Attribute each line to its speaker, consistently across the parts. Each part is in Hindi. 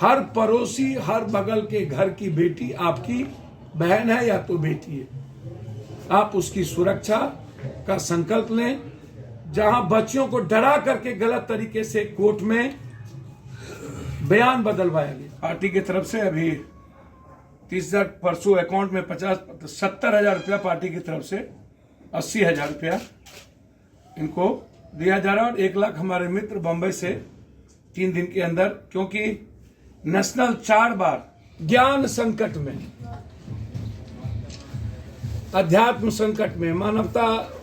Speaker 1: हर पड़ोसी, हर बगल के घर की बेटी आपकी बहन है या तो बेटी है। आप उसकी सुरक्षा का संकल्प लें। जहां बच्चियों को डरा करके गलत तरीके से कोर्ट में बयान बदलवाया गया, पार्टी की तरफ से अभी 30,000 परसों अकाउंट में 70,000 रुपया पार्टी की तरफ से 80,000 रुपया इनको दिया जा रहा है। और 1 लाख हमारे मित्र बंबई से 3 दिन के अंदर, क्योंकि नेशनल 4 बार ज्ञान संकट में, अध्यात्म संकट में, मानवता,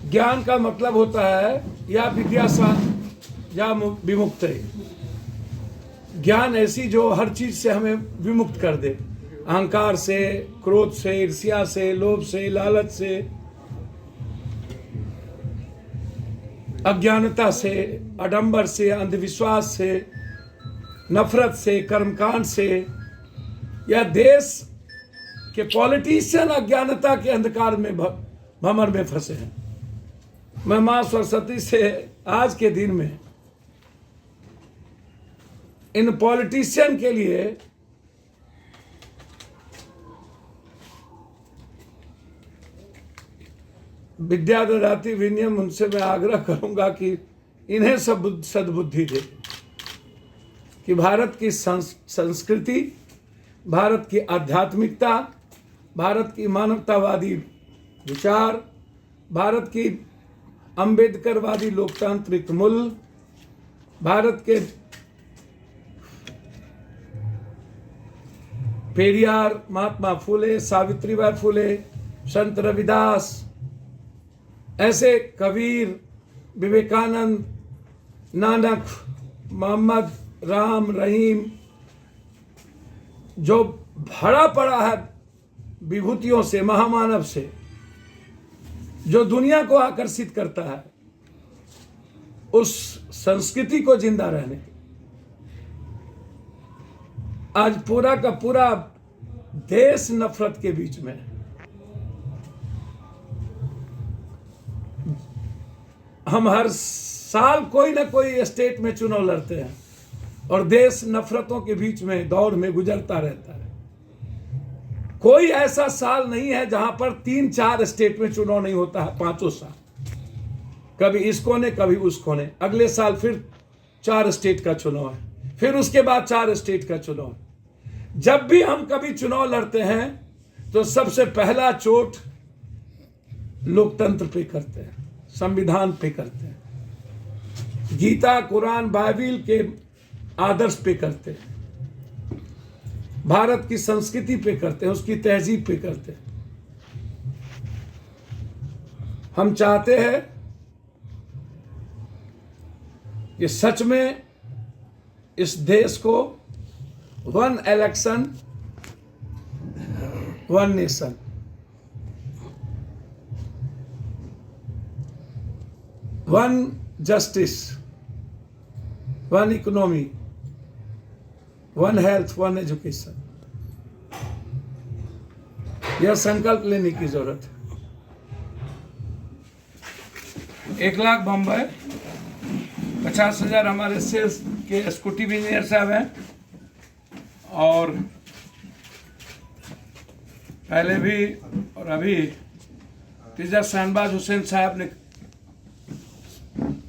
Speaker 1: ज्ञान का मतलब होता है या विद्या या विमुक्त है। ज्ञान ऐसी जो हर चीज से हमें विमुक्त कर दे, अहंकार से, क्रोध से, ईर्ष्या से, लोभ से, लालच से, अज्ञानता से, आडंबर से, अंधविश्वास से, नफरत से, कर्मकांड से। या देश के पॉलिटिशियन अज्ञानता के अंधकार में भंवर में फंसे हैं। मैं मां सरस्वती से आज के दिन में इन पॉलिटिशियन के लिए विद्या ददाति विनयम, उनसे मैं आग्रह करूंगा कि इन्हें सब सद्बुद्धि दे कि भारत की संस्कृति, भारत की आध्यात्मिकता, भारत की मानवतावादी विचार, भारत की अंबेडकरवादी लोकतांत्रिक मूल्य, भारत के पेरियार, महात्मा फुले, सावित्रीबाई फुले, संत रविदास, ऐसे कबीर, विवेकानंद, नानक, मोहम्मद, राम, रहीम, जो भरा पड़ा है विभूतियों से, महामानव से, जो दुनिया को आकर्षित करता है, उस संस्कृति को जिंदा रहने। आज पूरा का पूरा देश नफरत के बीच में है। हम हर साल कोई ना कोई स्टेट में चुनाव लड़ते हैं और देश नफरतों के बीच में दौर में गुजरता रहता है। कोई ऐसा साल नहीं है जहां पर 3-4 स्टेट में चुनाव नहीं होता है। 5 साल, कभी इस कोने कभी उस कोने। अगले साल फिर 4 स्टेट का चुनाव है, फिर उसके बाद 4 स्टेट का चुनाव। जब भी हम कभी चुनाव लड़ते हैं तो सबसे पहला चोट लोकतंत्र पे करते हैं, संविधान पे करते हैं, गीता, कुरान, बाइबिल के आदर्श पे करते हैं, भारत की संस्कृति पे करते हैं, उसकी तहजीब पे करते हैं। हम चाहते हैं कि सच में इस देश को 1 election 1 nation, one justice, 1 economy, 1 health, 1 education, यह संकल्प लेने की जरूरत है। 1 लाख बम्बई, 50,000 हमारे सेल्स के स्कूटी इंजीनियर साहब हैं। और पहले भी और अभी तीजा शाहनवाज हुसैन साहब ने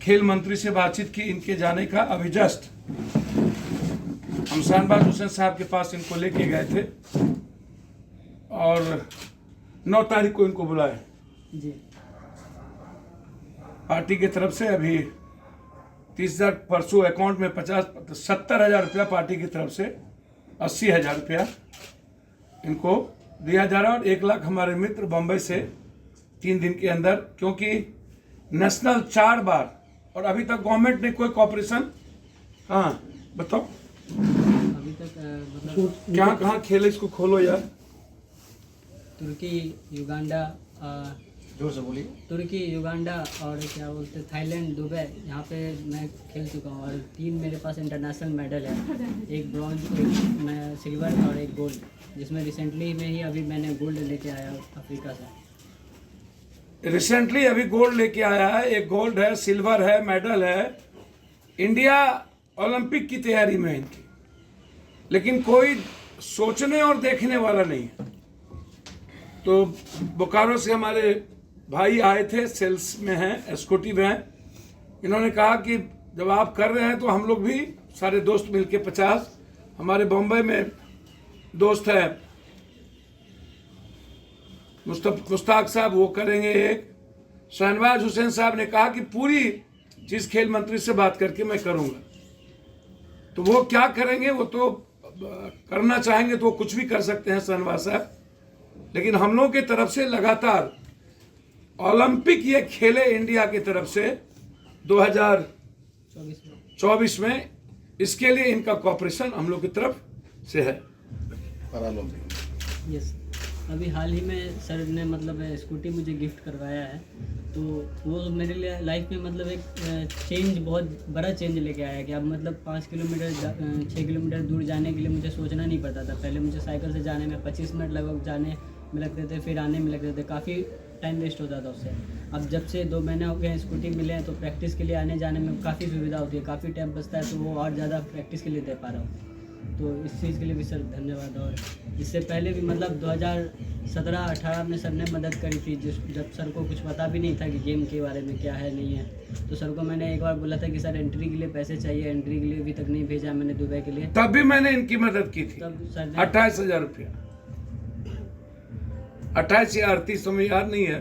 Speaker 1: खेल मंत्री से बातचीत की इनके जाने का। अभी जस्ट हम शाहनवाज हुसैन साहब के पास इनको लेके गए थे और 9 तारीख को इनको बुलाए जी। पार्टी की तरफ से अभी 30,000 परसों अकाउंट में 70,000 रुपया पार्टी की तरफ से 80,000 रुपया इनको दिया जा रहा है। और 1 लाख हमारे मित्र बंबई से 3 दिन के अंदर, क्योंकि नेशनल 4 बार और अभी तक गवर्नमेंट ने कोई कॉपरेशन। हाँ बताओ
Speaker 2: अभी तक मतलब
Speaker 1: क्या कहाँ खेले, इसको खोलो यार।
Speaker 2: तुर्की, युगांडा,
Speaker 3: जोर से बोलिए।
Speaker 2: तुर्की, युगांडा और क्या बोलते हैं थाईलैंड, दुबई, यहाँ पे मैं खेल चुका हूँ और 3 मेरे पास इंटरनेशनल मेडल है, 1 ब्रॉन्ज, 1 सिल्वर और 1 गोल्ड, जिसमें रिसेंटली में ही अभी मैंने गोल्ड लेके आया अफ्रीका से।
Speaker 1: रिसेंटली अभी गोल्ड लेके आया है, 1 गोल्ड है, सिल्वर है, मेडल है। इंडिया ओलंपिक की तैयारी में है इनकी। लेकिन कोई सोचने और देखने वाला नहीं है। तो बोकारो से हमारे भाई आए थे, सेल्स में हैं, एग्जीक्यूटिव हैं। इन्होंने कहा कि जब आप कर रहे हैं तो हम लोग भी सारे दोस्त मिलके 50, हमारे बॉम्बे में दोस्त है मुश्ताक साहब, वो करेंगे एक। शहनवाज हुसैन साहब ने कहा कि पूरी चीज खेल मंत्री से बात करके मैं करूंगा। तो वो क्या करेंगे, वो तो करना चाहेंगे तो वो कुछ भी कर सकते हैं शहनवाज साहब, लेकिन हम लोगों की तरफ से लगातार ओलंपिक ये खेले इंडिया की तरफ से 2024 में, इसके लिए इनका कॉपरेशन हम लोग की तरफ से है।
Speaker 2: यस, अभी हाल ही में सर ने मतलब स्कूटी मुझे गिफ्ट करवाया है, तो वो मेरे लिए लाइफ में मतलब एक चेंज, बहुत बड़ा चेंज लेके आया है कि अब मतलब 5 किलोमीटर 6 किलोमीटर दूर जाने के लिए मुझे सोचना नहीं पड़ता था। पहले मुझे साइकिल से जाने में 25 मिनट लगभग जाने में लगते थे, फिर आने में लगते थे, काफ़ी टाइम वेस्ट होता था उससे। अब जब से 2 महीने हो गए स्कूटी मिले हैं तो प्रैक्टिस के लिए आने जाने में काफ़ी सुविधा होती है, काफ़ी टाइम बचता है, तो वो और ज़्यादा प्रैक्टिस के लिए दे पा रहा हूँ। तो इस चीज़ के लिए भी सर धन्यवाद। और इससे पहले भी मतलब 2017-18 में सर ने मदद करी थी, जब सर को कुछ पता भी नहीं था कि गेम के बारे में क्या है नहीं है। तो सर को मैंने एक बार बोला था कि सर एंट्री के लिए पैसे चाहिए, एंट्री के लिए अभी तक नहीं भेजा मैंने दुबई के लिए,
Speaker 1: तब भी मैंने इनकी मदद की थी।
Speaker 2: तब सर ने
Speaker 1: 28,000 रुपया, 28 या 38 समय याद नहीं है,